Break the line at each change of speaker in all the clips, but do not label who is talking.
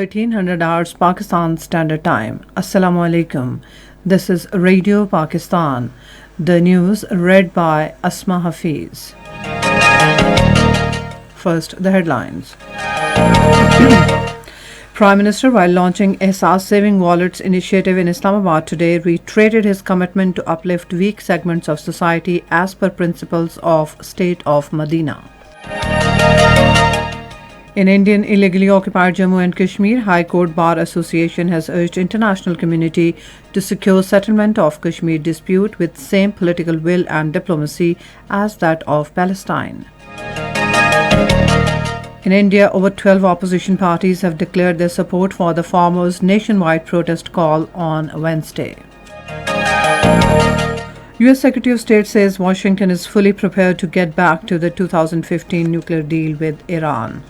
1300 hours Pakistan Standard Time. Assalamu alaikum. This is Radio Pakistan. The news read by Asma Hafiz. First, the headlines. Prime Minister, while launching Ehsaas Saving Wallets initiative in Islamabad today, reiterated his commitment to uplift weak segments of society as per principles of State of Medina. In Indian illegally occupied Jammu and Kashmir, High Court Bar Association has urged international community to secure settlement of Kashmir dispute with same political will and diplomacy as that of Palestine. In India, over 12 opposition parties have declared their support for the farmers' nationwide protest call on Wednesday. U.S. Secretary of State says Washington is fully prepared to get back to the 2015 nuclear deal with Iran.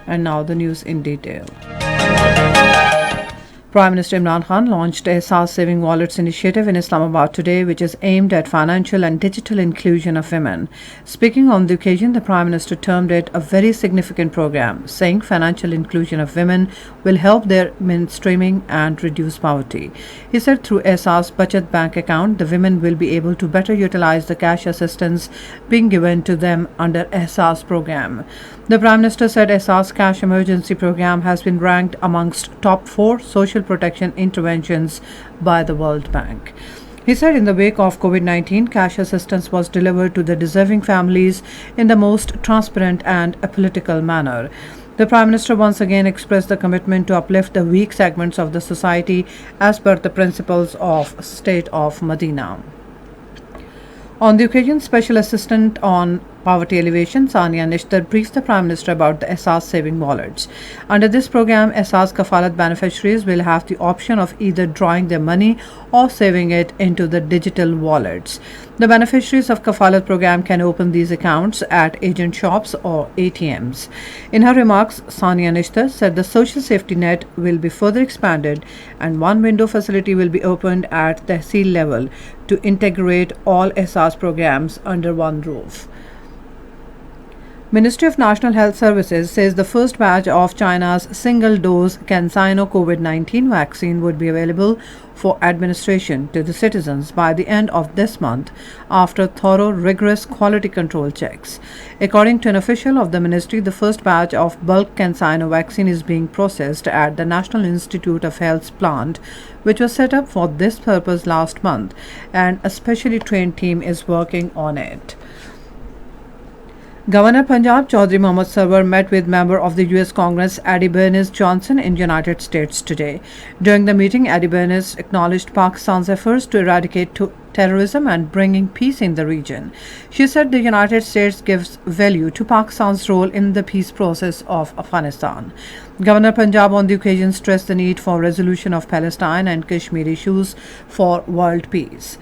And now the news in detail. Prime Minister Imran Khan launched Ehsaas Saving Wallets initiative in Islamabad today, which is aimed at financial and digital inclusion of women. Speaking on the occasion, the Prime Minister termed it a very significant program, saying financial inclusion of women will help their mainstreaming and reduce poverty. He said through Ehsaas Bachat Bank account, the women will be able to better utilize the cash assistance being given to them under Ehsaas program. The Prime Minister said Ehsaas Cash Emergency Program has been ranked amongst top 4 social protection interventions by the World Bank. He said in the wake of COVID-19, cash assistance was delivered to the deserving families in the most transparent and apolitical manner. The Prime Minister once again expressed the commitment to uplift the weak segments of the society as per the principles of State of Medina. On the occasion, Special Assistant on Poverty Alleviation, Sania Nishtar, briefed the Prime Minister about the Ehsaas Saving Wallets. Under this program, Ehsaas Kafalat beneficiaries will have the option of either drawing their money or saving it into the digital wallets. The beneficiaries of Kafalat program can open these accounts at agent shops or ATMs. In her remarks, Sania Nishtar said the social safety net will be further expanded and one window facility will be opened at Tehsil level to integrate all Ehsaas programs under one roof. Ministry of National Health Services says the first batch of China's single-dose CanSino COVID-19 vaccine would be available for administration to the citizens by the end of this month after thorough, rigorous quality control checks. According to an official of the ministry, the first batch of bulk CanSino vaccine is being processed at the National Institute of Health's plant, which was set up for this purpose last month, and a specially trained team is working on it. Governor Punjab Chaudhry Mohammad Sarwar met with member of the U.S. Congress Addie Bernice Johnson in United States today. During the meeting, Addie Bernice acknowledged Pakistan's efforts to eradicate terrorism and bringing peace in the region. She said the United States gives value to Pakistan's role in the peace process of Afghanistan. Governor Punjab on the occasion stressed the need for resolution of Palestine and Kashmir issues for world peace.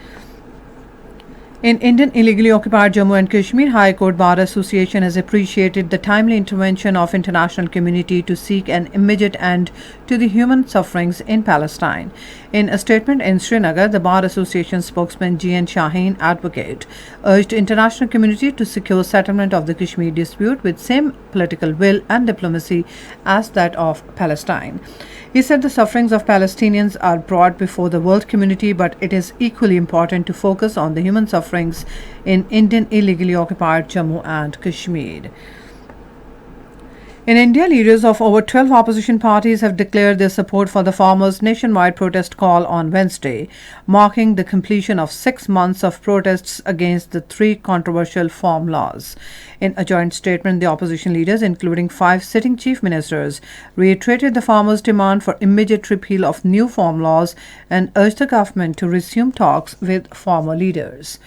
In Indian illegally occupied Jammu and Kashmir, High Court Bar Association has appreciated the timely intervention of international community to seek an immediate end to the human sufferings in Palestine. In a statement in Srinagar, the Bar Association spokesman G.N. Shaheen Advocate urged international community to secure settlement of the Kashmir dispute with same political will and diplomacy as that of Palestine. He said the sufferings of Palestinians are brought before the world community, but it is equally important to focus on the human sufferings in Indian illegally occupied Jammu and Kashmir. In India, leaders of over 12 opposition parties have declared their support for the farmers' nationwide protest call on Wednesday, marking the completion of 6 months of protests against the 3 controversial farm laws. In a joint statement, the opposition leaders, including 5 sitting chief ministers, reiterated the farmers' demand for immediate repeal of new farm laws and urged the government to resume talks with farmer leaders.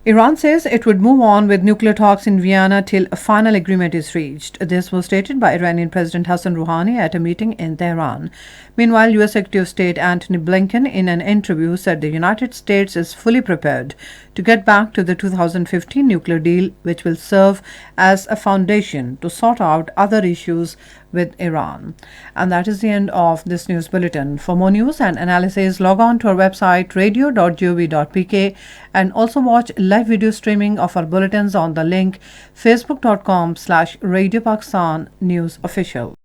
Iran says it would move on with nuclear talks in Vienna till a final agreement is reached. This was stated by Iranian President Hassan Rouhani at a meeting in Tehran. Meanwhile, U.S. Secretary of State Antony Blinken in an interview said the United States is fully prepared to get back to the 2015 nuclear deal, which will serve as a foundation to sort out other issues with Iran. And that is the end of this news bulletin. For more news and analysis, log on to our website radio.gov.pk and also watch live video streaming of our bulletins on the link facebook.com/Radio Pakistan News Official.